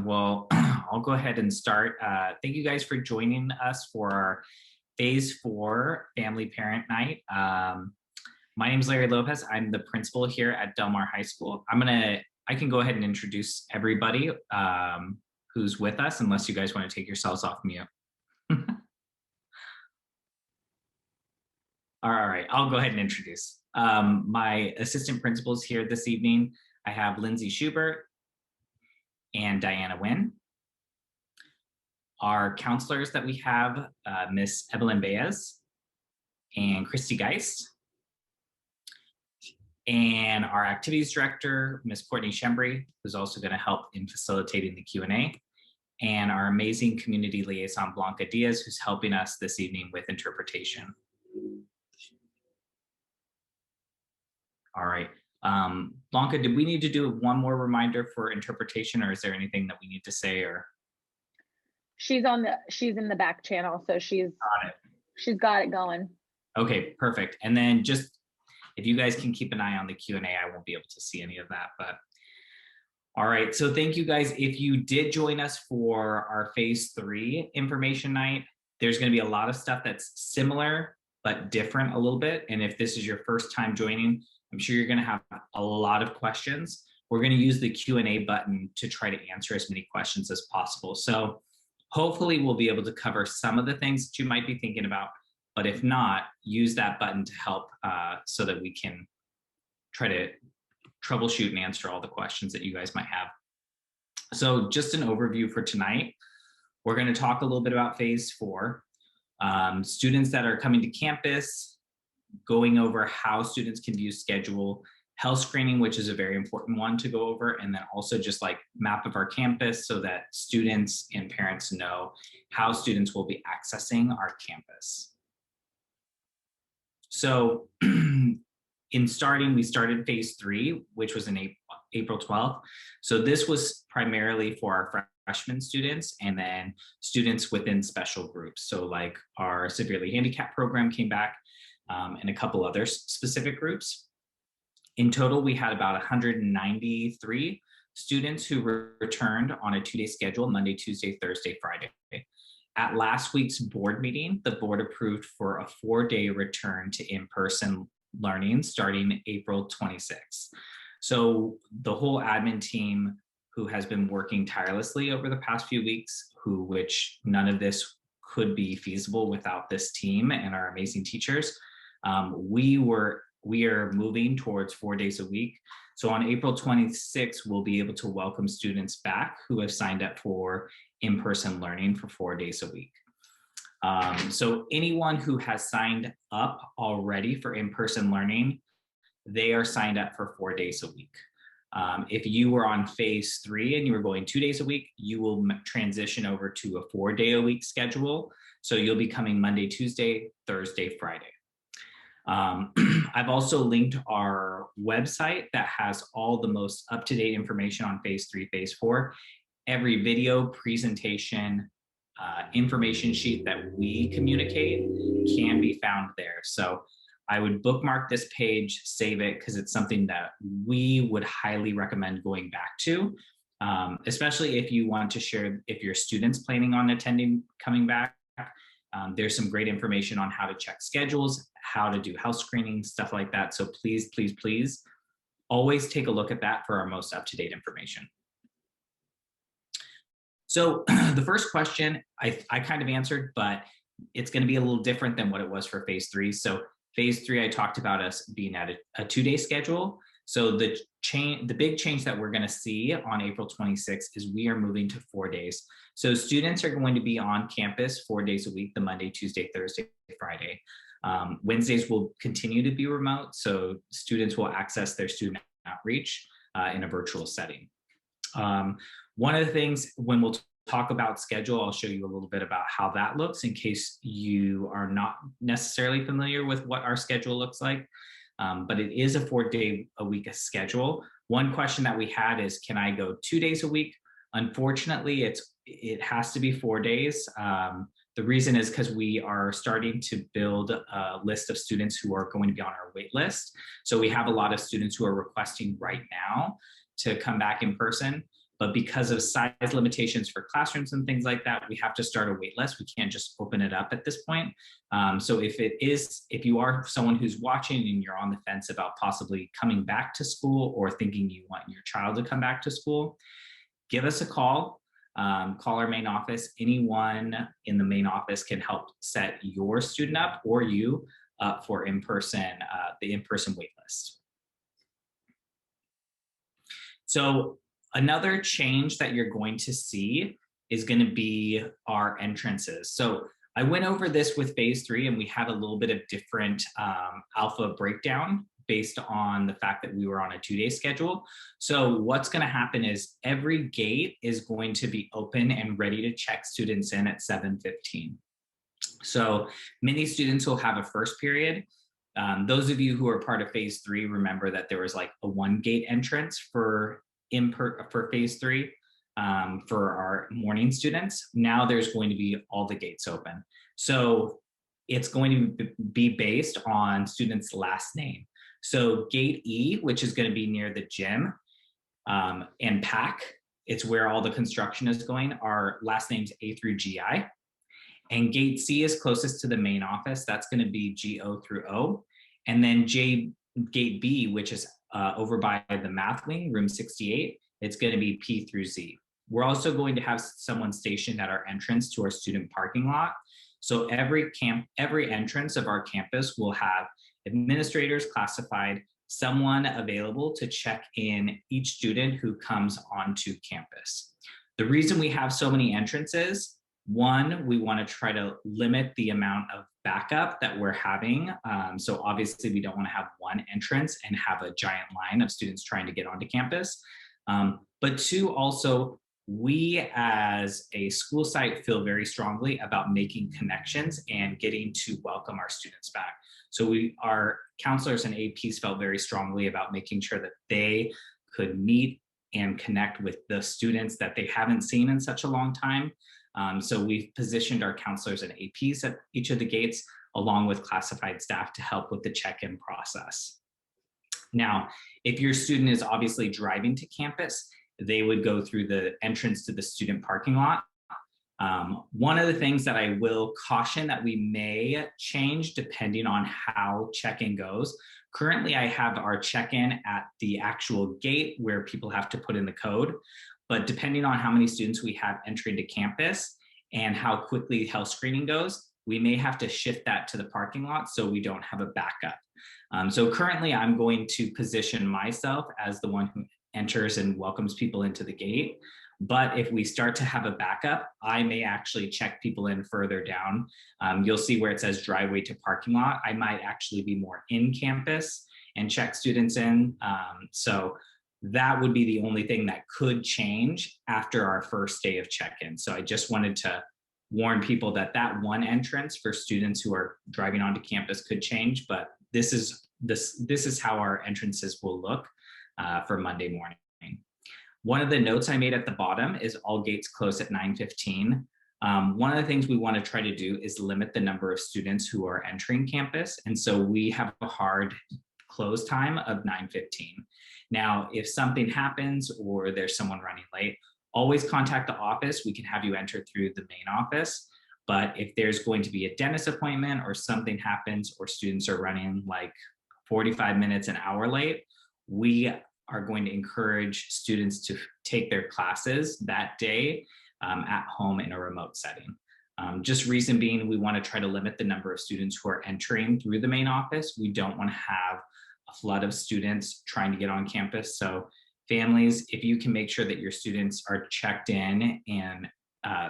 Well, I'll go ahead and start. Thank you guys for joining us for our Phase 4 Family Parent Night. My name is Larry Lopez. I'm the principal here at Del Mar High School. I can go ahead and introduce everybody who's with us, unless you guys want to take yourselves off mute. All right, I'll go ahead and introduce. My assistant principals here this evening, I have Lindsay Schubert and Diana Wynn. Our counselors that we have, Miss Evelyn Baez and Christy Geist. And our activities director, Miss Courtney Shembry, who's also going to help in facilitating the Q&A. And our amazing community liaison, Blanca Diaz, who's helping us this evening with interpretation. All right. Blanca, did we need to do one more reminder for interpretation, or is there anything that we need to say? Or she's in the back channel, so she's got it going. Okay, perfect. And then just if you guys can keep an eye on the Q&A, I won't be able to see any of that, but all right. So thank you guys. If you did join us for our Phase 3 information night, there's going to be a lot of stuff that's similar but different a little bit. And if this is your first time joining, I'm sure you're going to have a lot of questions. We're going to use the Q&A button to try to answer as many questions as possible. So hopefully we'll be able to cover some of the things that you might be thinking about, but if not, use that button to help so that we can try to troubleshoot and answer all the questions that you guys might have. So just an overview for tonight. We're going to talk a little bit about Phase 4. Students that are coming to campus, going over how students can view schedule, health screening, which is a very important one to go over, and then also just like map of our campus so that students and parents know how students will be accessing our campus. So we started Phase 3, which was in April 12th. So this was primarily for our freshman students and then students within special groups. So like our severely handicapped program came back, and a couple other specific groups. In total, we had about 193 students who returned on a 2-day schedule, Monday, Tuesday, Thursday, Friday. At last week's board meeting, the board approved for a 4-day return to in-person learning starting April 26th. So the whole admin team who has been working tirelessly over the past few weeks, which none of this could be feasible without this team and our amazing teachers, we are moving towards 4 days a week. So on April 26th, we'll be able to welcome students back who have signed up for in-person learning for 4 days a week. So anyone who has signed up already for in-person learning, they are signed up for 4 days a week. If you were on Phase 3 and you were going 2 days a week, you will transition over to a 4-day-a-week schedule. So you'll be coming Monday, Tuesday, Thursday, Friday. I've also linked our website that has all the most up-to-date information on Phase 3, Phase 4. Every video, presentation, information sheet that we communicate can be found there. So I would bookmark this page, save it, because it's something that we would highly recommend going back to, especially if you want to share, if your students planning on attending, coming back. There's some great information on how to check schedules, how to do health screening, stuff like that. So please, please, please always take a look at that for our most up-to-date information. So the first question I kind of answered, but it's going to be a little different than what it was for Phase 3. So Phase 3, I talked about us being at a 2-day schedule. So the big change that we're going to see on April 26th is we are moving to 4 days. So students are going to be on campus 4 days a week, the Monday, Tuesday, Thursday, Friday. Wednesdays will continue to be remote, so students will access their student outreach in a virtual setting. One of the things when we'll talk about schedule, I'll show you a little bit about how that looks in case you are not necessarily familiar with what our schedule looks like. But it is a 4-day-a-week schedule. One question that we had is, can I go 2 days a week? Unfortunately, it has to be 4 days. The reason is because we are starting to build a list of students who are going to be on our wait list. So we have a lot of students who are requesting right now to come back in person. But because of size limitations for classrooms and things like that, we have to start a wait list. We can't just open it up at this point. So if you are someone who's watching and you're on the fence about possibly coming back to school or thinking you want your child to come back to school, give us a call. Call our main office. Anyone in the main office can help set your student up or you up for the in-person wait list. So another change that you're going to see is going to be our entrances. So I went over this with phase 3, and we had a little bit of different alpha breakdown based on the fact that we were on a 2-day schedule. So what's going to happen is every gate is going to be open and ready to check students in at 7:15. So many students will have a first period. Those of you who are part of phase 3 remember that there was like a 1-gate entrance for phase 3 for our morning students. Now there's going to be all the gates open. So it's going to be based on students' last name. So gate E, which is going to be near the gym, and PAC, it's where all the construction is going. Our last name's A through GI. And gate C is closest to the main office. That's going to be GO through O. And then gate B, which is over by the math wing, room 68, it's going to be P through Z. We're also going to have someone stationed at our entrance to our student parking lot. So every entrance of our campus will have administrators classified, someone available to check in each student who comes onto campus. The reason we have so many entrances, one, we want to try to limit the amount of backup that we're having. So obviously we don't want to have one entrance and have a giant line of students trying to get onto campus. But two, also, we as a school site feel very strongly about making connections and getting to welcome our students back. So our counselors and APs felt very strongly about making sure that they could meet and connect with the students that they haven't seen in such a long time. So we've positioned our counselors and APs at each of the gates, along with classified staff to help with the check-in process. Now, if your student is obviously driving to campus, they would go through the entrance to the student parking lot. One of the things that I will caution that we may change depending on how check-in goes. Currently, I have our check-in at the actual gate where people have to put in the code. But depending on how many students we have entering to campus and how quickly health screening goes, we may have to shift that to the parking lot so we don't have a backup. So currently I'm going to position myself as the one who enters and welcomes people into the gate. But if we start to have a backup, I may actually check people in further down. You'll see where it says driveway to parking lot. I might actually be more in campus and check students in. So that would be the only thing that could change after our first day of check-in. So I just wanted to warn people that that one entrance for students who are driving onto campus could change, but this is how our entrances will look for Monday morning. One of the notes I made at the bottom is all gates close at 9:15. One of the things we want to try to do is limit the number of students who are entering campus. And so we have a hard close time of 9:15. Now, if something happens or there's someone running late, always contact the office. We can have you enter through the main office. But if there's going to be a dentist appointment or something happens or students are running like 45 minutes, an hour late, we are going to encourage students to take their classes that day at home in a remote setting. Just reason being, we want to try to limit the number of students who are entering through the main office. We don't want to have a flood of students trying to get on campus. So families, if you can make sure that your students are checked in and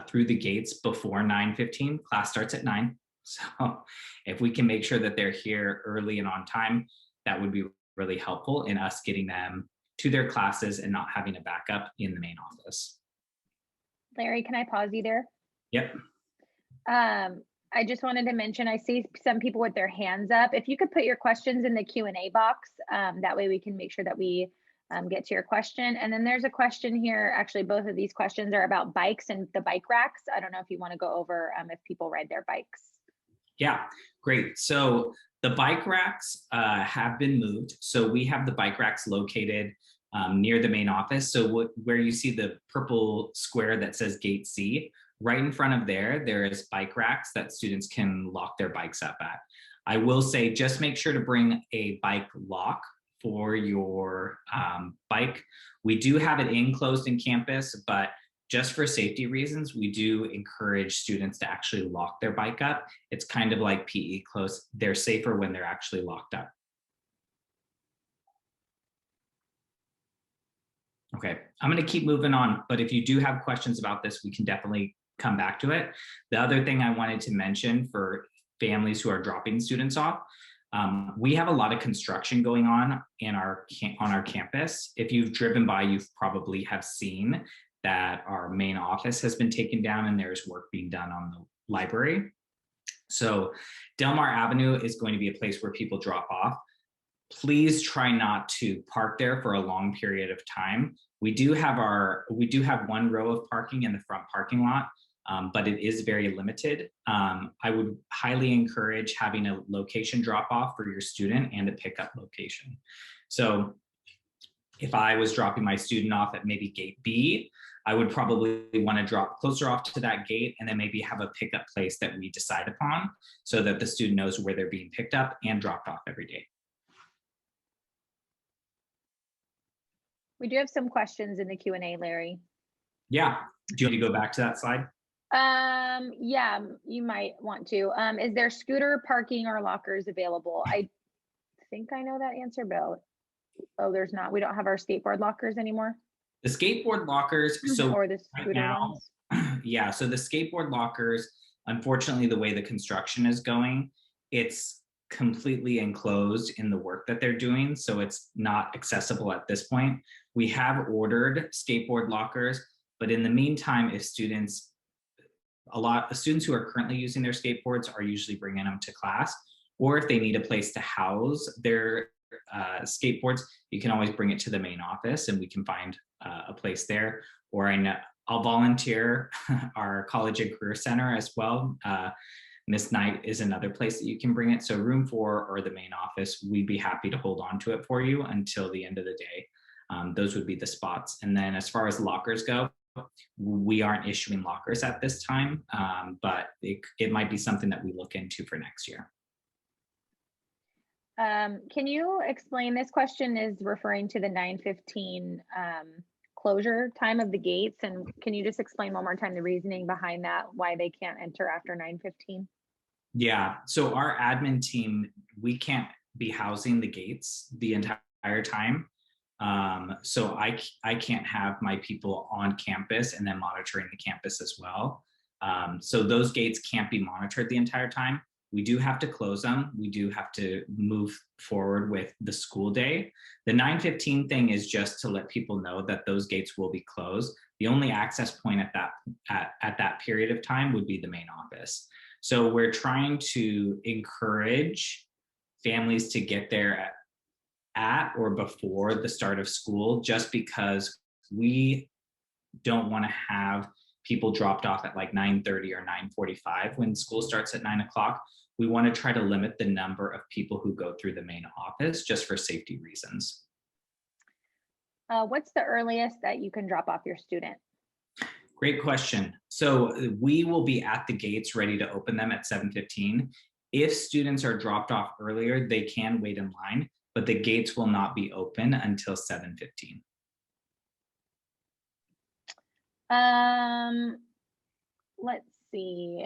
through the gates before 9:15, class starts at 9. So if we can make sure that they're here early and on time, that would be really helpful in us getting them to their classes and not having a backup in the main office. Larry, can I pause you there? Yep. I just wanted to mention, I see some people with their hands up. If you could put your questions in the Q&A box, that way we can make sure that we get to your question. And then there's a question here. Actually, both of these questions are about bikes and the bike racks. I don't know if you want to go over if people ride their bikes. Yeah, great. So the bike racks have been moved. So we have the bike racks located near the main office. So where you see the purple square that says Gate C, right in front of there is bike racks that students can lock their bikes up at. I will say, just make sure to bring a bike lock for your bike. We do have it enclosed in campus, but just for safety reasons, we do encourage students to actually lock their bike up. It's kind of like PE close. They're safer when they're actually locked up. Okay, I'm going to keep moving on, but if you do have questions about this, we can definitely come back to it. The other thing I wanted to mention for families who are dropping students off, we have a lot of construction going on on our campus. If you've driven by, you've probably have seen that our main office has been taken down and there's work being done on the library. So Delmar Avenue is going to be a place where people drop off. Please try not to park there for a long period of time. We do have one row of parking in the front parking lot, but it is very limited. I would highly encourage having a location drop off for your student and a pickup location. So if I was dropping my student off at maybe gate B, I would probably want to drop closer off to that gate and then maybe have a pickup place that we decide upon so that the student knows where they're being picked up and dropped off every day. We do have some questions in the Q&A, Larry. Yeah, do you want to go back to that slide? Yeah, you might want to. Is there scooter parking or lockers available? I think I know that answer, Bill. Oh, there's not. We don't have our skateboard lockers anymore. The skateboard lockers, so or the scooter right now, ones. Yeah, so the skateboard lockers, unfortunately, the way the construction is going, it's completely enclosed in the work that they're doing, so it's not accessible at this point. We have ordered skateboard lockers, but in the meantime, if students, a lot of students who are currently using their skateboards are usually bringing them to class, or if they need a place to house their skateboards, you can always bring it to the main office and we can find a place there. Or I'll volunteer our College and Career Center as well. Miss Knight is another place that you can bring it. So room 4 or the main office, we'd be happy to hold on to it for you until the end of the day. Those would be the spots. And then as far as lockers go, we aren't issuing lockers at this time, but it might be something that we look into for next year. Can you explain, this question is referring to the 9:15 closure time of the gates, and can you just explain one more time the reasoning behind that, why they can't enter after 9:15? Yeah, so our admin team, we can't be housing the gates the entire time. So I can't have my people on campus and then monitoring the campus as well. So those gates can't be monitored the entire time. We do have to close them. We do have to move forward with the school day. The 9:15 thing is just to let people know that those gates will be closed. The only access point at that period of time would be the main office. So we're trying to encourage families to get there at or before the start of school, just because we don't want to have people dropped off at like 9:30 or 9:45 when school starts at 9 o'clock. We want to try to limit the number of people who go through the main office just for safety reasons. What's the earliest that you can drop off your student? Great question. So we will be at the gates ready to open them at 7:15. If students are dropped off earlier, they can wait in line, but the gates will not be open until 7:15. Let's see.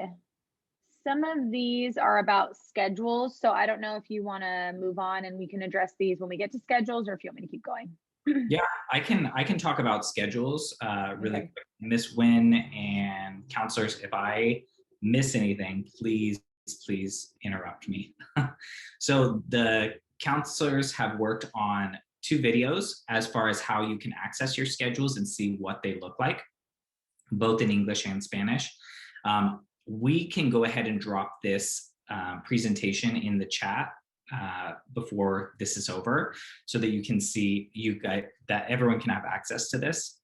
Some of these are about schedules, so I don't know if you want to move on and we can address these when we get to schedules, or if you want me to keep going. Yeah, I can talk about schedules really Okay. quick. Miss Wynn and counselors, if I miss anything, please interrupt me. So the counselors have worked on 2 videos as far as how you can access your schedules and see what they look like, both in English and Spanish. We can go ahead and drop this presentation in the chat before this is over, so that you can see, that everyone can have access to this.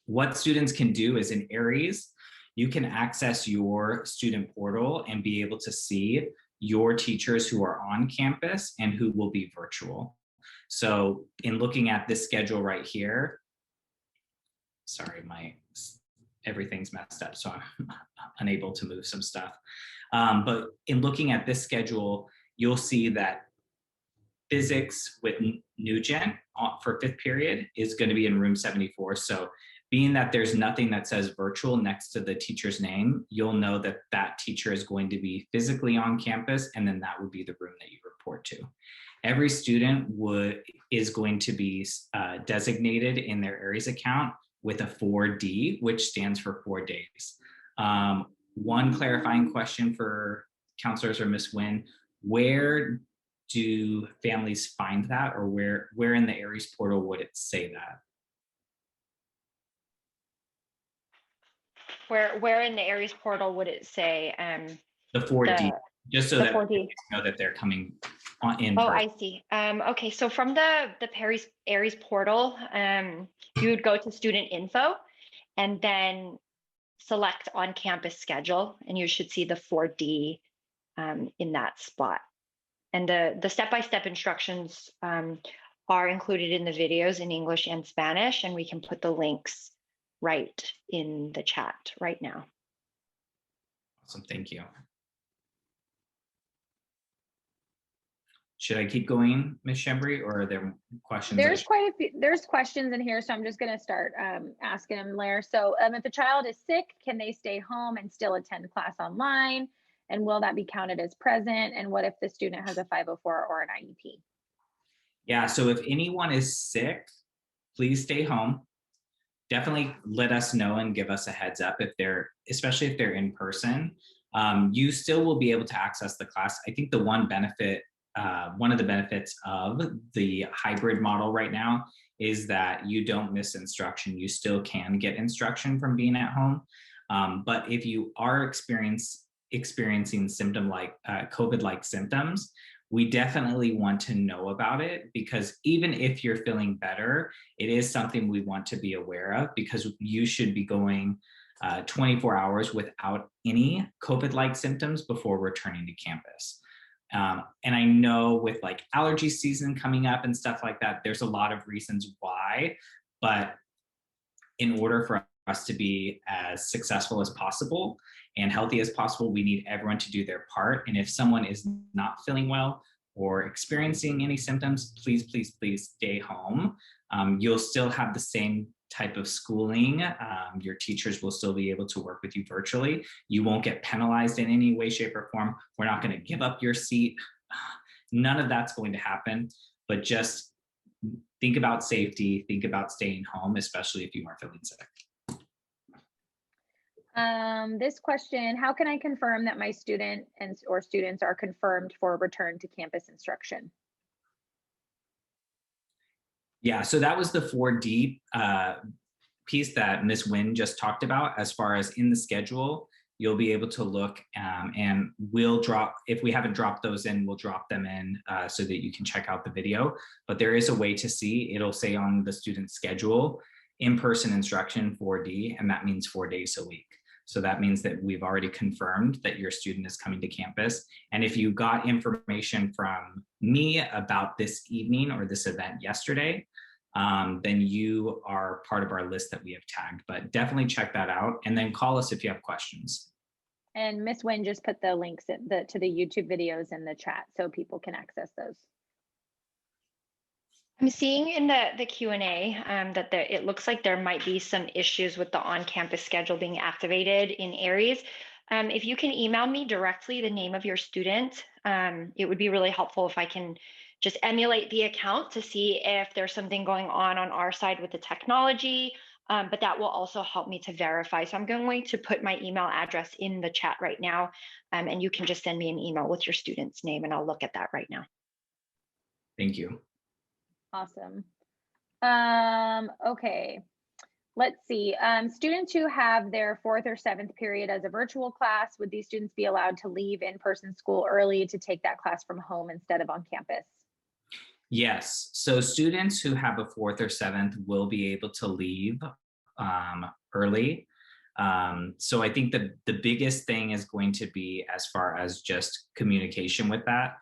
What students can do is in Aries, you can access your student portal and be able to see your teachers who are on campus and who will be virtual. So in looking at this schedule right here, sorry, everything's messed up, so I'm unable to move some stuff. But in looking at this schedule, you'll see that physics with New Gen for 5th period is going to be in room 74. So being that there's nothing that says virtual next to the teacher's name, you'll know that that teacher is going to be physically on campus, and then that would be the room that you report to. Every student is going to be designated in their Aries account with a 4D, which stands for 4 days. One clarifying question for counselors or Ms. Nguyen, where do families find that, or where in the Aries portal would it say that? Where in the Aries portal would it say the 4D, just so that 4D. they know that they're coming in. Oh, I see. Okay, so from the Aries portal, you would go to student info and then select on campus schedule, and you should see the 4D in that spot. And the step-by-step instructions are included in the videos in English and Spanish, and we can put the links right in the chat right now. Awesome, thank you. Should I keep going, Ms. Shembri, or are there questions? There's quite a few, there's questions in here, so I'm just gonna start asking them, Lair. So if a child is sick, can they stay home and still attend class online? And will that be counted as present? And what if the student has a 504 or an IEP? Yeah, so if anyone is sick, please stay home. Definitely let us know and give us a heads up especially if they're in person. You still will be able to access the class. I think the one of the benefits of the hybrid model right now is that you don't miss instruction. You still can get instruction from being at home. But if you are experiencing COVID-like symptoms, we definitely want to know about it, because even if you're feeling better, it is something we want to be aware of, because you should be going 24 hours without any COVID-like symptoms before returning to campus. And I know with like allergy season coming up and stuff like that, there's a lot of reasons why, but in order for us to be as successful as possible and healthy as possible, we need everyone to do their part. And if someone is not feeling well or experiencing any symptoms, please, please, please stay home. You'll still have the same type of schooling. Your teachers will still be able to work with you virtually. You won't get penalized in any way, shape, or form. We're not going to give up your seat. None of that's going to happen, but just think about safety, think about staying home, especially if you are feeling sick. This question, how can I confirm that my student or students are confirmed for return to campus instruction? Yeah, so that was the 4D piece that Ms. Nguyen just talked about. As far as in the schedule, you'll be able to look and we'll drop, if we haven't dropped those in, we'll drop them in so that you can check out the video. But there is a way to see, it'll say on the student schedule, in-person instruction 4D, and that means 4 days a week. So that means that we've already confirmed that your student is coming to campus. And if you got information from me about this evening or this event yesterday, then you are part of our list that we have tagged. But definitely check that out and then call us if you have questions. And Ms. Nguyen just put the links to the YouTube videos in the chat so people can access those. I'm seeing in the Q&A that it looks like there might be some issues with the on-campus schedule being activated in Aries. If you can email me directly the name of your student, it would be really helpful if I can just emulate the account to see if there's something going on our side with the technology, but that will also help me to verify. So I'm going to put my email address in the chat right now, and you can just send me an email with your student's name and I'll look at that right now. Thank you. Awesome. Okay, let's see. Students who have their 4th or 7th period as a virtual class, would these students be allowed to leave in-person school early to take that class from home instead of on campus? Yes, so students who have a 4th or 7th will be able to leave early. So I think the biggest thing is going to be as far as just communication with that.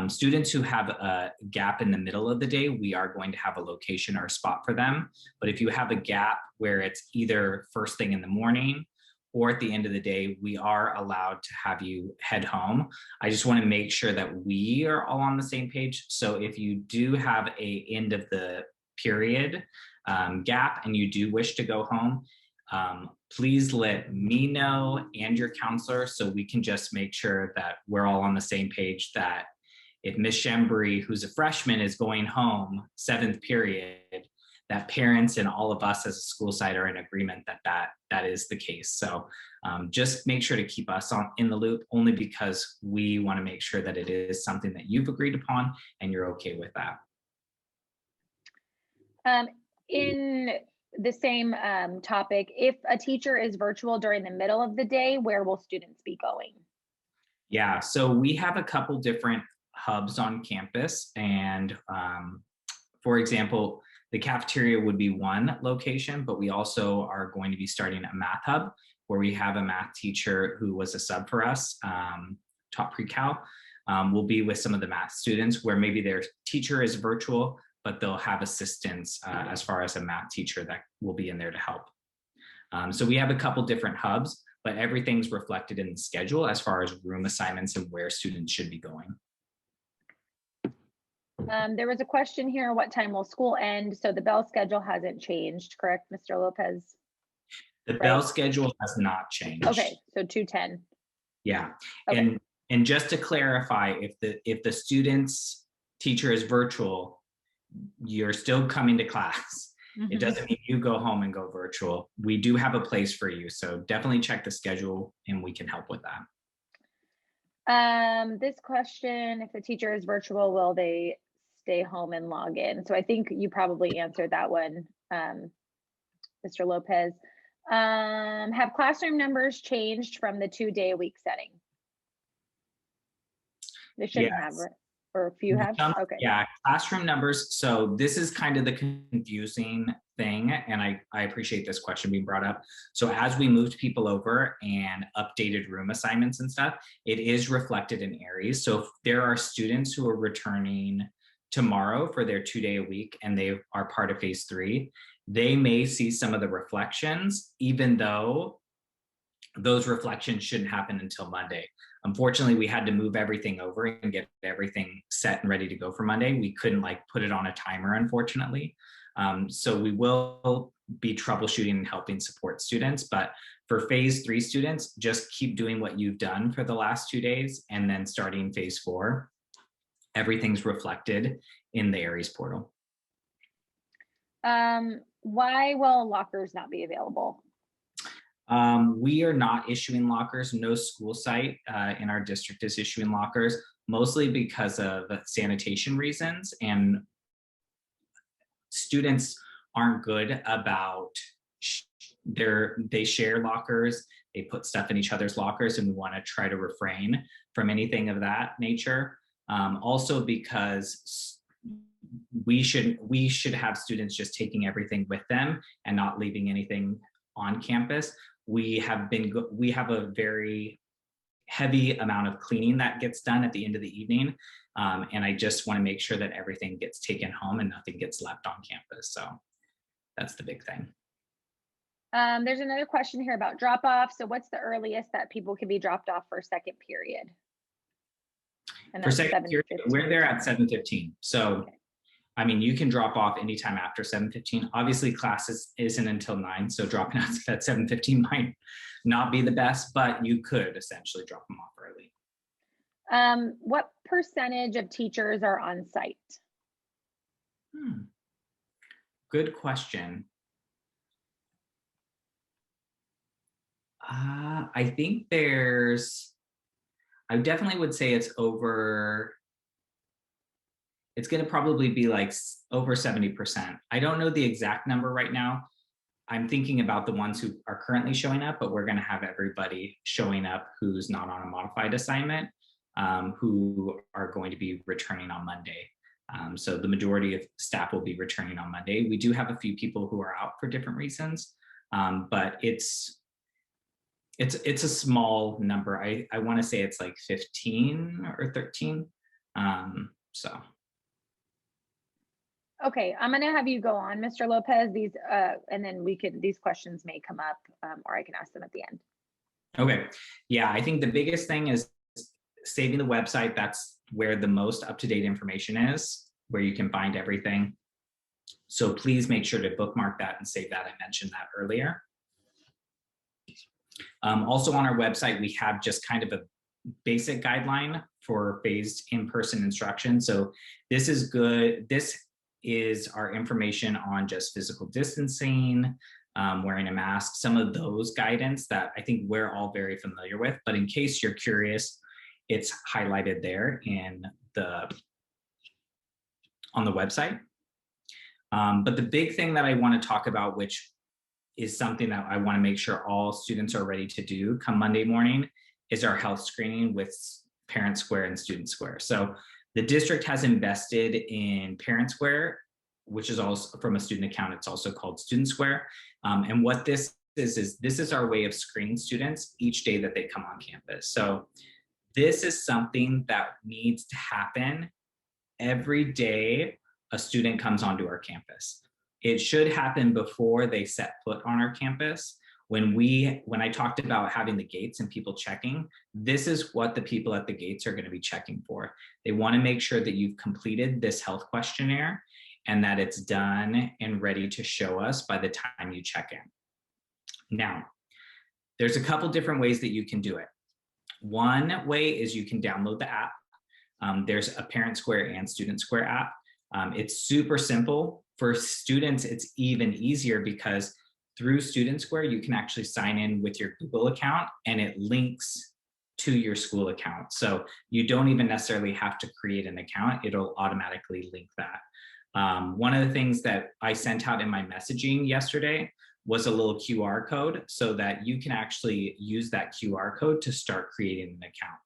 Students who have a gap in the middle of the day, we are going to have a location or a spot for them. But if you have a gap where it's either first thing in the morning or at the end of the day, we are allowed to have you head home. I just want to make sure that we are all on the same page. So if you do have a end of the period gap and you do wish to go home, please let me know and your counselor so we can just make sure that we're all on the same page, that if Miss Shembri, who's a freshman, is going home 7th period, that parents and all of us as a school site are in agreement that is the case. So just make sure to keep us in the loop, only because we want to make sure that it is something that you've agreed upon and you're okay with that. In the same topic, if a teacher is virtual during the middle of the day, where will students be going? Yeah, so we have a couple different hubs on campus, and for example, the cafeteria would be one location, but we also are going to be starting a math hub where we have a math teacher who was a sub for us, taught pre-cal, will be with some of the math students where maybe their teacher is virtual, but they'll have assistance as far as a math teacher that will be in there to help. So we have a couple different hubs, but everything's reflected in the schedule as far as room assignments and where students should be going. There was a question here, what time will school end? So the bell schedule hasn't changed, correct, Mr. Lopez? The bell schedule has not changed. Okay, so 2:10. Yeah, Okay. And just to clarify, if the student's teacher is virtual, you're still coming to class. Mm-hmm. It doesn't mean you go home and go virtual. We do have a place for you, so definitely check the schedule and we can help with that. This question, if the teacher is virtual, will they stay home and log in? So I think you probably answered that one, Mr. Lopez. Have classroom numbers changed from the 2-day-a-week setting? They shouldn't have, or a few have? Okay. Yeah, classroom numbers. So this is kind of the confusing thing, and I appreciate this question being brought up. So as we moved people over and updated room assignments and stuff, it is reflected in Aries. So if there are students who are returning tomorrow for their 2-day-a-week and they are part of phase 3, they may see some of the reflections, even though those reflections shouldn't happen until Monday. Unfortunately, we had to move everything over and get everything set and ready to go for Monday. We couldn't put it on a timer, unfortunately. So we will be troubleshooting and helping support students, but for phase 3 students, just keep doing what you've done for the last 2 days, and then starting phase 4, everything's reflected in the Aries portal. Why will lockers not be available? We are not issuing lockers. No school site in our district is issuing lockers, mostly because of sanitation reasons, and students aren't good about they share lockers, they put stuff in each other's lockers, and we want to try to refrain from anything of that nature. Also because we should have students just taking everything with them and not leaving anything on campus. We have a very heavy amount of cleaning that gets done at the end of the evening. And I just want to make sure that everything gets taken home and nothing gets left on campus. So that's the big thing. There's another question here about drop off. So what's the earliest that people can be dropped off for second period? And for second period, we're there at 7:15. So okay. I mean, you can drop off anytime after 7:15. Obviously, classes isn't until 9, so dropping out at 7:15 might not be the best, but you could essentially drop them off early. What percentage of teachers are on site? Good question. I think I definitely would say it's going to probably be over 70%. I don't know the exact number right now. I'm thinking about the ones who are currently showing up, but we're going to have everybody showing up who's not on a modified assignment, who are going to be returning on Monday. So the majority of staff will be returning on Monday. We do have a few people who are out for different reasons, but it's a small number. I want to say it's 15 or 13 So. Okay, I'm gonna have you go on, Mr. Lopez, these, and then these questions may come up, or I can ask them at the end. Okay, yeah, I think the biggest thing is saving the website. That's where the most up-to-date information is, where you can find everything. So please make sure to bookmark that and save that. I mentioned that earlier. Also on our website, we have just kind of a basic guideline for phased in-person instruction. So this is good. This is our information on just physical distancing, wearing a mask, some of those guidance that I think we're all very familiar with. But in case you're curious, it's highlighted there on the website. But the big thing that I want to talk about, which is something that I want to make sure all students are ready to do come Monday morning, is our health screening with Parent Square and Student Square. So the district has invested in Parent Square, which is also from a student account. It's also called Student Square. And what this is this is our way of screening students each day that they come on campus. So this is something that needs to happen every day a student comes onto our campus. It should happen before they set foot on our campus. When I talked about having the gates and people checking, this is what the people at the gates are going to be checking for. They want to make sure that you've completed this health questionnaire and that it's done and ready to show us by the time you check in. Now, there's a couple different ways that you can do it. One way is you can download the app. There's a Parent Square and Student Square app. It's super simple. For students, it's even easier because through Student Square, you can actually sign in with your Google account and it links to your school account. So you don't even necessarily have to create an account. It'll automatically link that. One of the things that I sent out in my messaging yesterday was a little QR code so that you can actually use that QR code to start creating an account.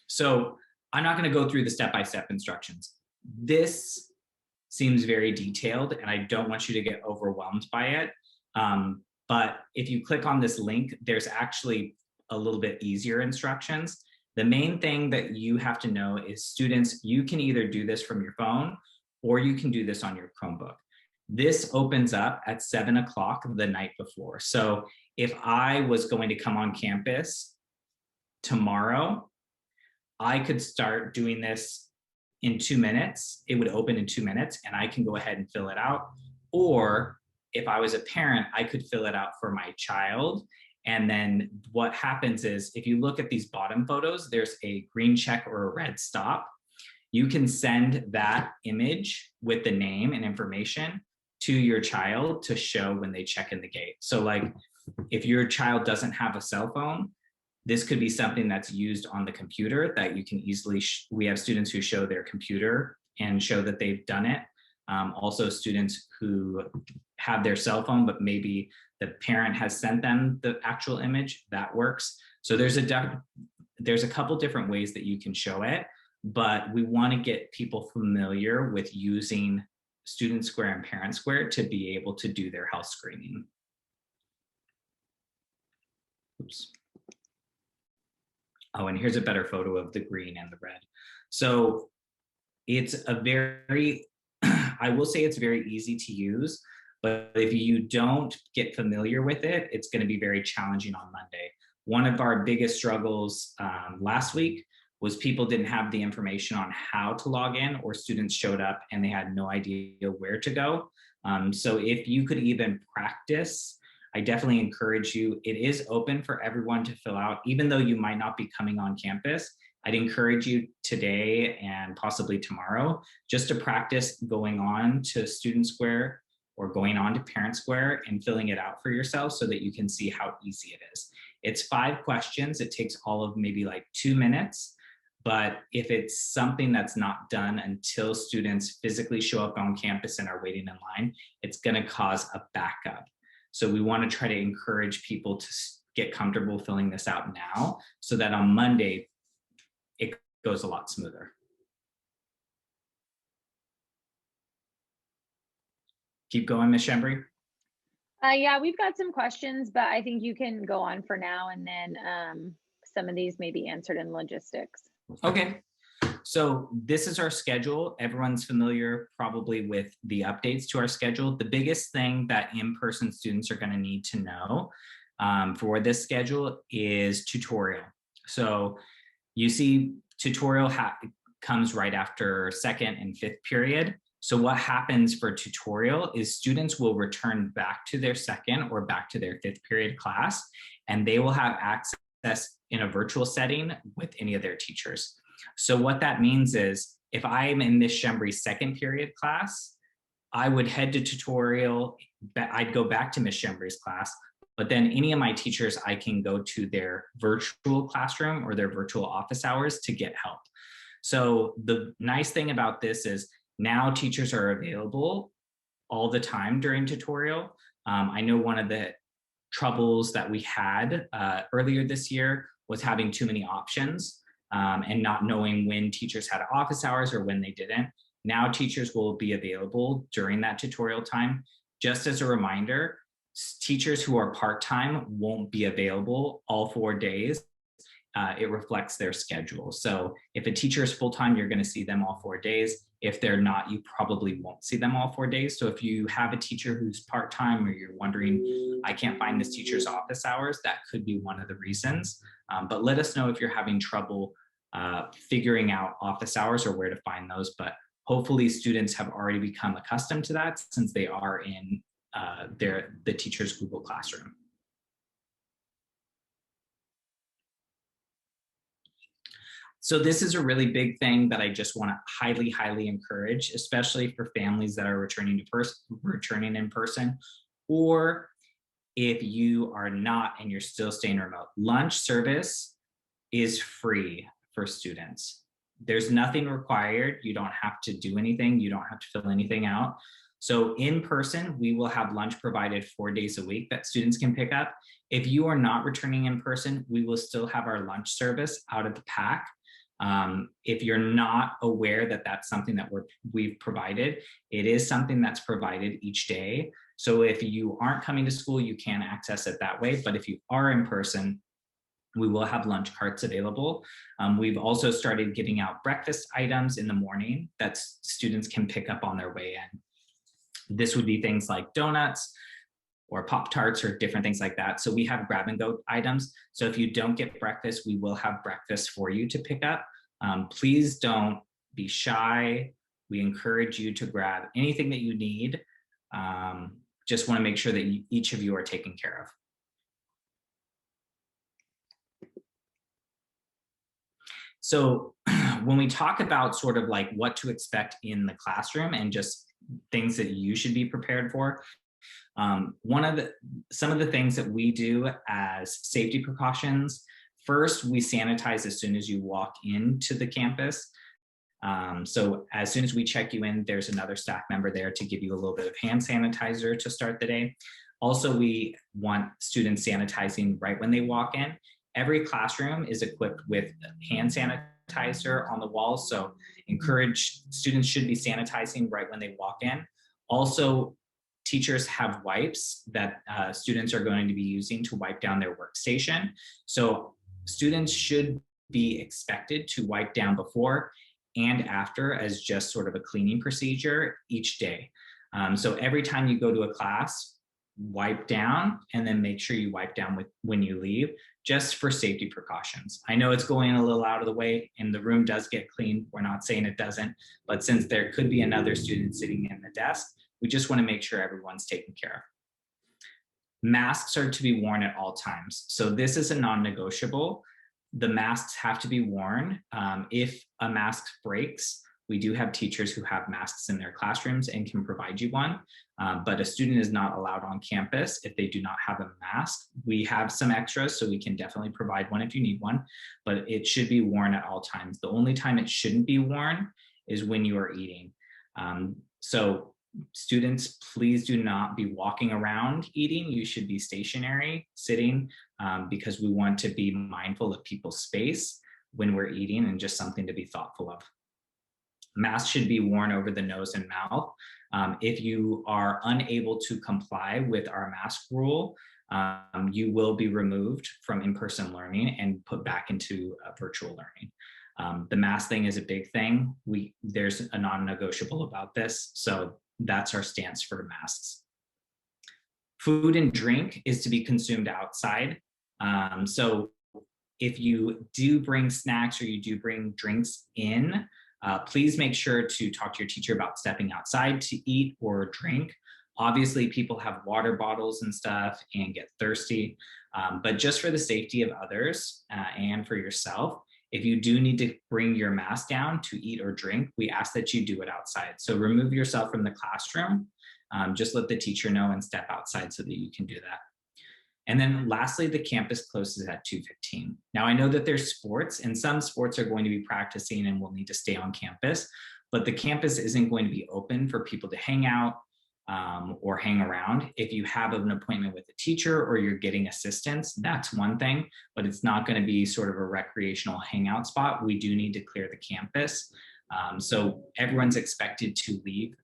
So I'm not going to go through the step-by-step instructions. This seems very detailed and I don't want you to get overwhelmed by it. But if you click on this link, there's actually a little bit easier instructions. The main thing that you have to know is students, you can either do this from your phone or you can do this on your Chromebook. This opens up at 7 o'clock the night before. So if I was going to come on campus tomorrow, I could start doing this in 2 minutes. It would open in 2 minutes and I can go ahead and fill it out. Or if I was a parent, I could fill it out for my child. And then what happens is if you look at these bottom photos, there's a green check or a red stop. You can send that image with the name and information to your child to show when they check in the gate. So like if your child doesn't have a cell phone, this could be something that's used on the computer that you can easily, we have students who show their computer and show that they've done it. Also students who have their cell phone, but maybe the parent has sent them the actual image, that works. So there's a couple different ways that you can show it, but we want to get people familiar with using Student Square and Parent Square to be able to do their health screening. Oops. Oh, and here's a better photo of the green and the red. So it's a very, I will say it's very easy to use, but if you don't get familiar with it, it's going to be very challenging on Monday. One of our biggest struggles last week was people didn't have the information on how to log in, or students showed up and they had no idea where to go. So if you could even practice, I definitely encourage you. It is open for everyone to fill out, even though you might not be coming on campus. I'd encourage you today and possibly tomorrow just to practice going on to Student Square or going on to Parent Square and filling it out for yourself so that you can see how easy it is. It's 5 questions. It takes all of maybe like 2 minutes. But if it's something that's not done until students physically show up on campus and are waiting in line, it's going to cause a backup. So we want to try to encourage people to get comfortable filling this out now so that on Monday, it goes a lot smoother. Keep going, Ms. Shembri. Yeah, we've got some questions, but I think you can go on for now and then some of these may be answered in logistics. Okay. So this is our schedule. Everyone's familiar probably with the updates to our schedule. The biggest thing that in-person students are going to need to know for this schedule is tutorial. So you see tutorial comes right after second and fifth period. So what happens for tutorial is students will return back to their second or back to their fifth period class, and they will have access in a virtual setting with any of their teachers. So what that means is if I'm in Miss Shembry's second period class, I would head to tutorial, I'd go back to Miss Shembry's class, but then any of my teachers, I can go to their virtual classroom or their virtual office hours to get help. So the nice thing about this is now teachers are available all the time during tutorial. I know one of the troubles that we had earlier this year was having too many options and not knowing when teachers had office hours or when they didn't. Now teachers will be available during that tutorial time. Just as a reminder, teachers who are part-time won't be available all 4 days. It reflects their schedule. So if a teacher is full-time, you're going to see them all 4 days. If they're not, you probably won't see them all 4 days. So if you have a teacher who's part-time or you're wondering, I can't find this teacher's office hours, that could be one of the reasons. But let us know if you're having trouble figuring out office hours or where to find those. But hopefully students have already become accustomed to that since they are in the teacher's Google Classroom. So this is a really big thing that I just want to highly, highly encourage, especially for families that are returning in person, or if you are not and you're still staying remote. Lunch service is free for students. There's nothing required. You don't have to do anything. You don't have to fill anything out. So in person, we will have lunch provided 4 days a week that students can pick up. If you are not returning in person, we will still have our lunch service out of the pack. If you're not aware that that's something that we've provided, it is something that's provided each day. So if you aren't coming to school, you can access it that way. But if you are in person, we will have lunch carts available. We've also started getting out breakfast items in the morning that students can pick up on their way in. This would be things like donuts or Pop-Tarts or different things like that. So we have grab and go items. So if you don't get breakfast, we will have breakfast for you to pick up. Please don't be shy. We encourage you to grab anything that you need. Just want to make sure that each of you are taken care of. So when we talk about sort of like what to expect in the classroom and just things that you should be prepared for, some of the things that we do as safety precautions, first, we sanitize as soon as you walk into the campus. So as soon as we check you in, there's another staff member there to give you a little bit of hand sanitizer to start the day. Also, we want students sanitizing right when they walk in. Every classroom is equipped with hand sanitizer on the walls, so encourage students should be sanitizing right when they walk in. Also, teachers have wipes that students are going to be using to wipe down their workstation. So students should be expected to wipe down before and after as just sort of a cleaning procedure each day. So every time you go to a class, wipe down and then make sure you wipe down when you leave, just for safety precautions. I know it's going a little out of the way and the room does get clean. We're not saying it doesn't, but since there could be another student sitting in the desk, we just want to make sure everyone's taken care of. Masks are to be worn at all times. So this is a non-negotiable. The masks have to be worn. If a mask breaks, we do have teachers who have masks in their classrooms and can provide you one, but a student is not allowed on campus if they do not have a mask. We have some extras, so we can definitely provide one if you need one, but it should be worn at all times. The only time it shouldn't be worn is when you are eating. So students, please do not be walking around eating. You should be stationary, sitting, because we want to be mindful of people's space when we're eating and just something to be thoughtful of. Masks should be worn over the nose and mouth. If you are unable to comply with our mask rule, you will be removed from in-person learning and put back into virtual learning. The mask thing is a big thing. There's a non-negotiable about this, so that's our stance for masks. Food and drink is to be consumed outside. So if you do bring snacks or you do bring drinks in, please make sure to talk to your teacher about stepping outside to eat or drink. Obviously, people have water bottles and stuff and get thirsty, but just for the safety of others and for yourself, if you do need to bring your mask down to eat or drink, we ask that you do it outside. So remove yourself from the classroom, just let the teacher know and step outside so that you can do that. And then lastly, the campus closes at 2:15. Now I know that there's sports and some sports are going to be practicing and will need to stay on campus, but the campus isn't going to be open for people to hang out or hang around. If you have an appointment with a teacher or you're getting assistance, that's one thing, but it's not going to be sort of a recreational hangout spot. We do need to clear the campus. So everyone's expected to leave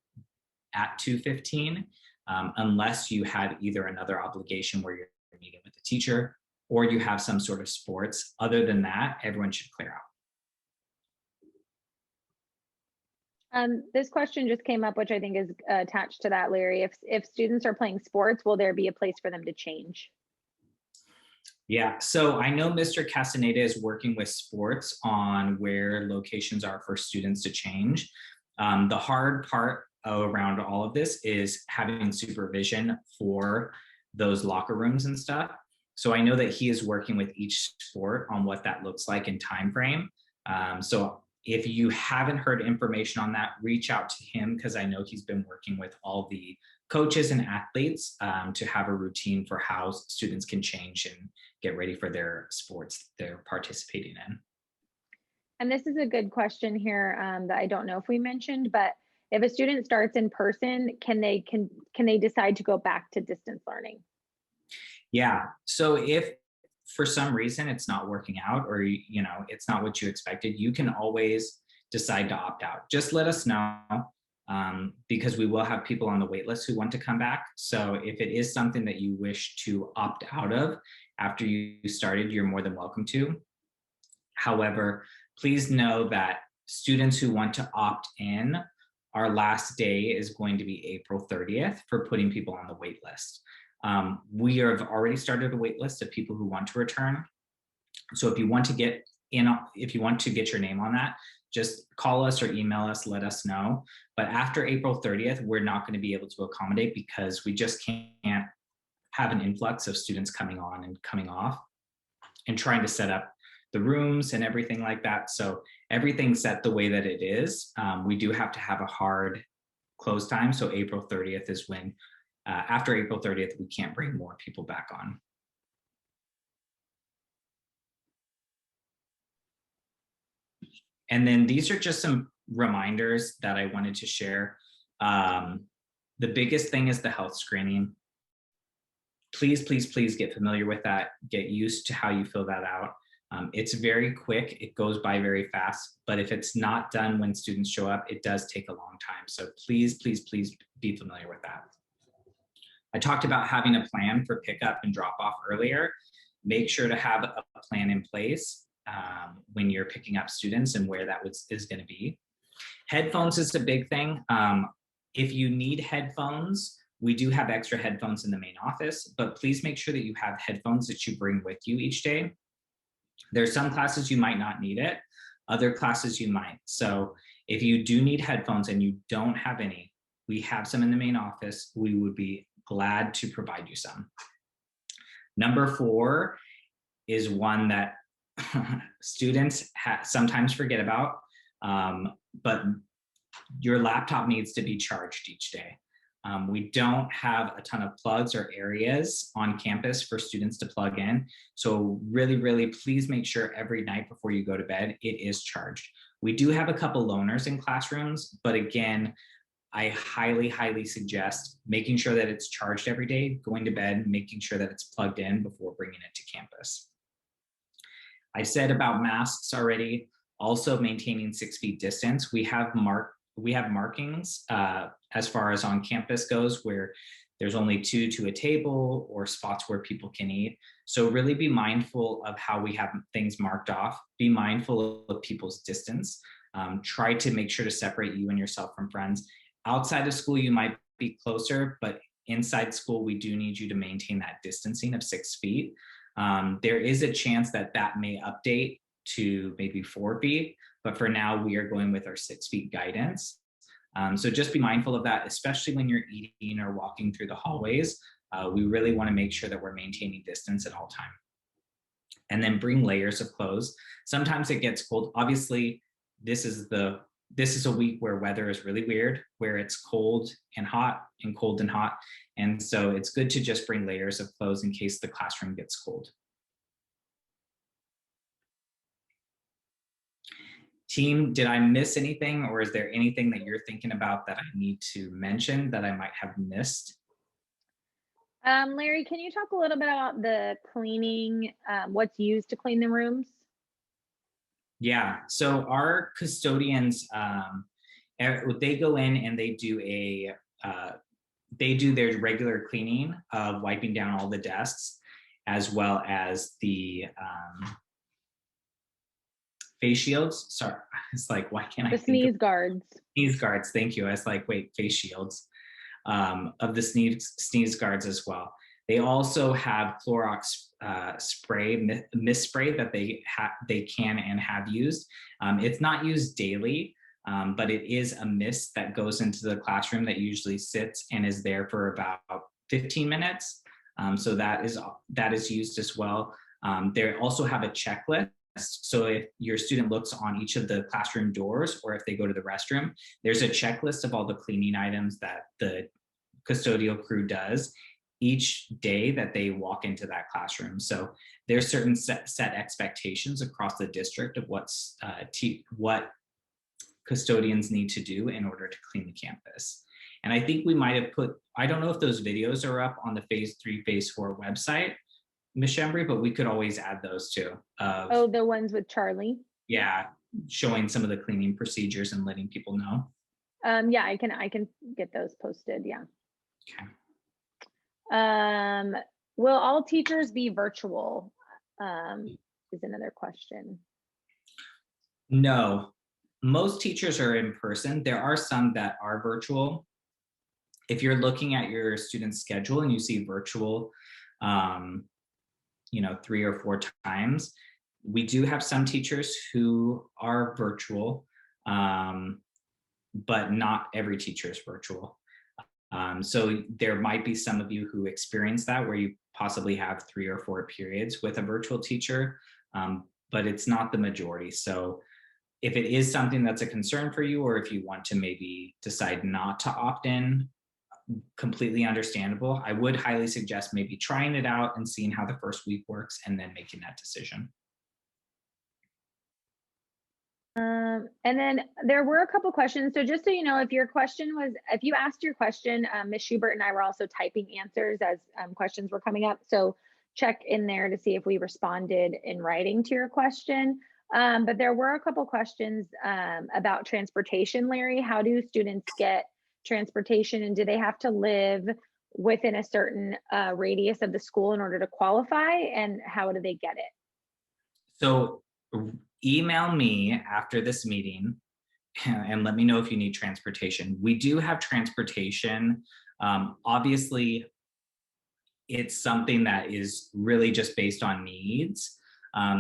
at 2:15 unless you have either another obligation where you're meeting with the teacher or you have some sort of sports. Other than that, everyone should clear out. This question just came up, which I think is attached to that, Larry. If students are playing sports, will there be a place for them to change? Yeah, so I know Mr. Castaneda is working with sports on where locations are for students to change. The hard part around all of this is having supervision for those locker rooms and stuff. So I know that he is working with each sport on what that looks like in time frame. So if you haven't heard information on that, reach out to him because I know he's been working with all the coaches and athletes to have a routine for how students can change and get ready for their sports they're participating in. And this is a good question here that I don't know if we mentioned, but if a student starts in person, can they decide to go back to distance learning? Yeah, so if for some reason it's not working out or it's not what you expected, you can always decide to opt out. Just let us know because we will have people on the wait list who want to come back. So if it is something that you wish to opt out of after you started, you're more than welcome to. However, please know that students who want to opt in, our last day is going to be April 30th for putting people on the wait list. We have already started a wait list of people who want to return. So if you want to get your name on that, just call us or email us, let us know. But after April 30th, we're not going to be able to accommodate because we just can't have an influx of students coming on and coming off and trying to set up the rooms and everything like that. So everything's set the way that it is. We do have to have a hard close time. So April 30th is when after April 30th, we can't bring more people back on. And then these are just some reminders that I wanted to share. The biggest thing is the health screening. Please, please, please get familiar with that. Get used to how you fill that out. It's very quick. It goes by very fast. But if it's not done when students show up, it does take a long time. So please, please, please be familiar with that. I talked about having a plan for pickup and drop off earlier. Make sure to have a plan in place when you're picking up students and where that is going to be. Headphones is a big thing. If you need headphones, we do have extra headphones in the main office, but please make sure that you have headphones that you bring with you each day. There are some classes you might not need it, other classes you might. So if you do need headphones and you don't have any, we have some in the main office. We would be glad to provide you some. Number 4 is one that students sometimes forget about, but your laptop needs to be charged each day. We don't have a ton of plugs or areas on campus for students to plug in. So really, really, please make sure every night before you go to bed, it is charged. We do have a couple loaners in classrooms, but again, I highly, highly suggest making sure that it's charged every day, going to bed, making sure that it's plugged in before bringing it to campus. I said about masks already, also maintaining 6 feet distance. We have markings as far as on campus goes where There's only 2 to a table or spots where people can eat. So really be mindful of how we have things marked off. Be mindful of people's distance. Try to make sure to separate you and yourself from friends. Outside of school, you might be closer, but inside school, we do need you to maintain that distancing of 6 feet. There is a chance that that may update to maybe 4 feet, but for now we are going with our 6 feet guidance. So just be mindful of that, especially when you're eating or walking through the hallways. We really want to make sure that we're maintaining distance at all time. And then bring layers of clothes. Sometimes it gets cold. Obviously, this is a week where weather is really weird, where it's cold and hot and cold and hot. And so it's good to just bring layers of clothes in case the classroom gets cold. Team, did I miss anything, or is there anything that you're thinking about that I need to mention that I might have missed? Larry, can you talk a little bit about the cleaning, what's used to clean the rooms? Yeah, so our custodians, they go in and they do their regular cleaning of wiping down all the desks, as well as the face shields. Sorry, it's like, why can't I The think sneeze guards. Sneeze guards, thank you. I was like, wait, face shields, of the sneeze guards as well. They also have Clorox spray, mist spray that they can and have used. It's not used daily, but it is a mist that goes into the classroom that usually sits and is there for about 15 minutes. So that is used as well. They also have a checklist. So if your student looks on each of the classroom doors, or if they go to the restroom, there's a checklist of all the cleaning items that the custodial crew does each day that they walk into that classroom. So there's certain set expectations across the district of what custodians need to do in order to clean the campus. And I think we might have I don't know if those videos are up on the phase 3, phase 4 website, Ms. Shembri, but we could always add those too. Oh, the ones with Charlie? Yeah, showing some of the cleaning procedures and letting people know. Yeah, I can get those posted, yeah. Okay. Will all teachers be virtual? Is another question. No, most teachers are in person. There are some that are virtual. If you're looking at your student schedule and you see virtual, 3 or 4 times, we do have some teachers who are virtual, but not every teacher is virtual. So there might be some of you who experience that, where you possibly have 3 or 4 periods with a virtual teacher, but it's not the majority. So if it is something that's a concern for you, or if you want to maybe decide not to opt in, completely understandable. I would highly suggest maybe trying it out and seeing how the first week works and then making that decision. And then there were a couple questions. So just so you know, if you asked your question, Ms. Schubert and I were also typing answers as questions were coming up. So check in there to see if we responded in writing to your question. But there were a couple questions about transportation, Larry. How do students get transportation, and do they have to live within a certain radius of the school in order to qualify, and how do they get it? So email me after this meeting and let me know if you need transportation. We do have transportation. Obviously, it's something that is really just based on needs.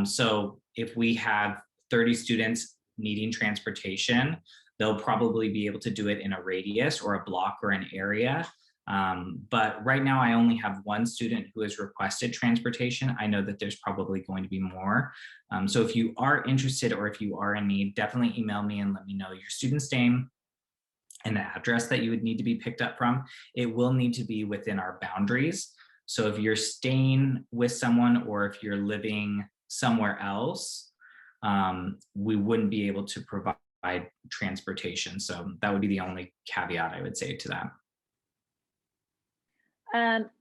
So if we have 30 students needing transportation, they'll probably be able to do it in a radius or a block or an area. But right now I only have 1 student who has requested transportation. I know that there's probably going to be more. So if you are interested, or if you are in need, definitely email me and let me know your student's name and the address that you would need to be picked up from. It will need to be within our boundaries. So if you're staying with someone, or if you're living somewhere else, we wouldn't be able to provide transportation. So that would be the only caveat I would say to that.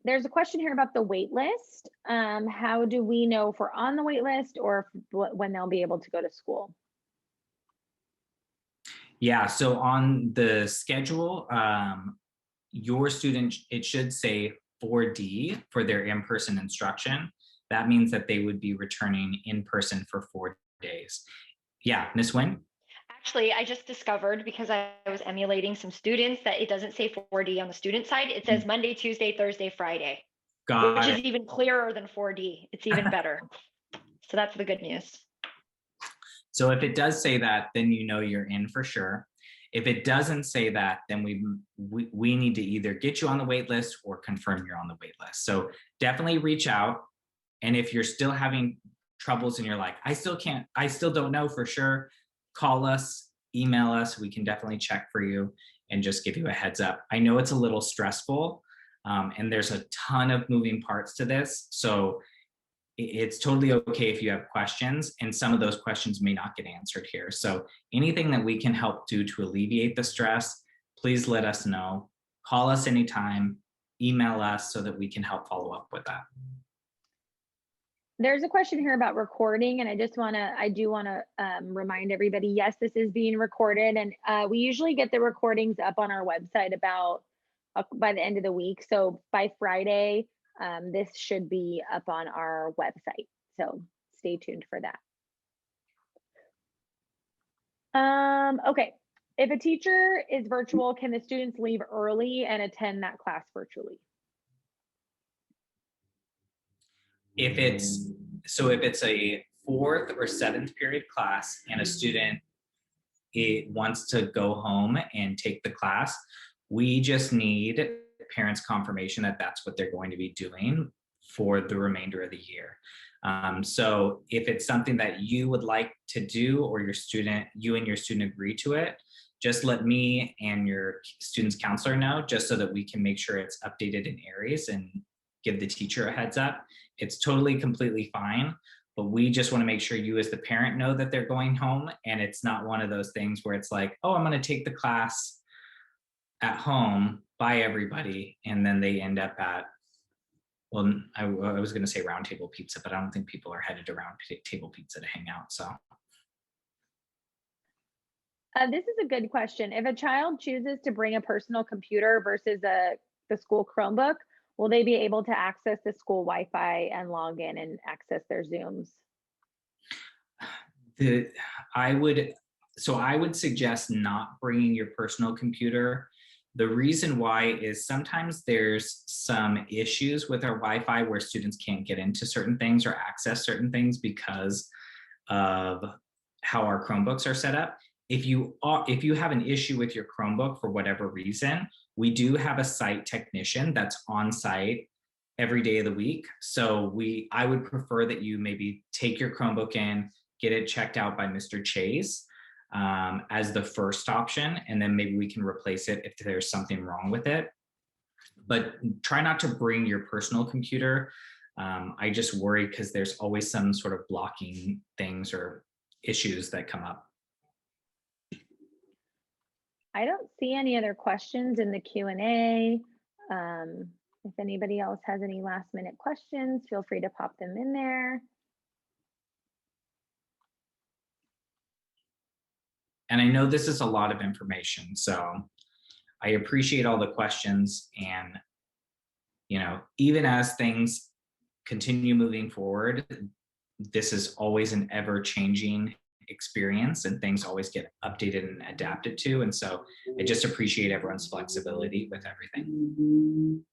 There's a question here about the wait list. How do we know if we're on the wait list, or when they'll be able to go to school? Yeah, so on the schedule, your student, it should say 4D for their in-person instruction. That means that they would be returning in person for 4 days. Yeah, Ms. Nguyen? Actually, I just discovered, because I was emulating some students, that it doesn't say 4D on the student side. It says Monday, Tuesday, Thursday, Friday, which Got is it. even clearer than 4D. It's even better. So that's the good news. So if it does say that, then you know you're in for sure. If it doesn't say that, then we need to either get you on the wait list or confirm you're on the wait list. So definitely reach out. And if you're still having troubles and you're like, I still don't know for sure, call us, email us. We can definitely check for you and just give you a heads up. I know it's a little stressful, and there's a ton of moving parts to this. So it's totally okay if you have questions, and some of those questions may not get answered here. So anything that we can help do to alleviate the stress, please let us know. Call us anytime, email us so that we can help follow up with that. There's a question here about recording, and I do want to remind everybody, yes, this is being recorded, and we usually get the recordings up on our website about by the end of the week. So by Friday, this should be up on our website. So stay tuned for that. Okay, if a teacher is virtual, can the students leave early and attend that class virtually? If it's a 4th or 7th period class and a student wants to go home and take the class, we just need parents' confirmation that that's what they're going to be doing for the remainder of the year. So if it's something that you would like to do, or you and your student agree to it, just let me and your student's counselor know, just so that we can make sure it's updated in Aries and give the teacher a heads up. It's totally, completely fine, but we just want to make sure you as the parent know that they're going home, and it's not one of those things where it's like, oh, I'm going to take the class at home, bye everybody, and then they end up at, well, I was going to say Round Table Pizza, but I don't think people are headed to Round Table Pizza to hang out. So this is a good question. If a child chooses to bring a personal computer versus the school Chromebook, will they be able to access the school Wi-Fi and log in and access their Zooms? I would suggest not bringing your personal computer. The reason why is sometimes there's some issues with our Wi-Fi where students can't get into certain things or access certain things because of how our Chromebooks are set up. If you have an issue with your Chromebook for whatever reason, we do have a site technician that's on site every day of the week. So I would prefer that you maybe take your Chromebook in, get it checked out by Mr. Chase as the first option, and then maybe we can replace it if there's something wrong with it. But try not to bring your personal computer. I just worry because there's always some sort of blocking things or issues that come up. I don't see any other questions in the Q&A. If anybody else has any last minute questions, feel free to pop them in there. And I know this is a lot of information, so I appreciate all the questions. And, even as things continue moving forward, this is always an ever-changing experience, and things always get updated and adapted to. And so I just appreciate everyone's flexibility with everything.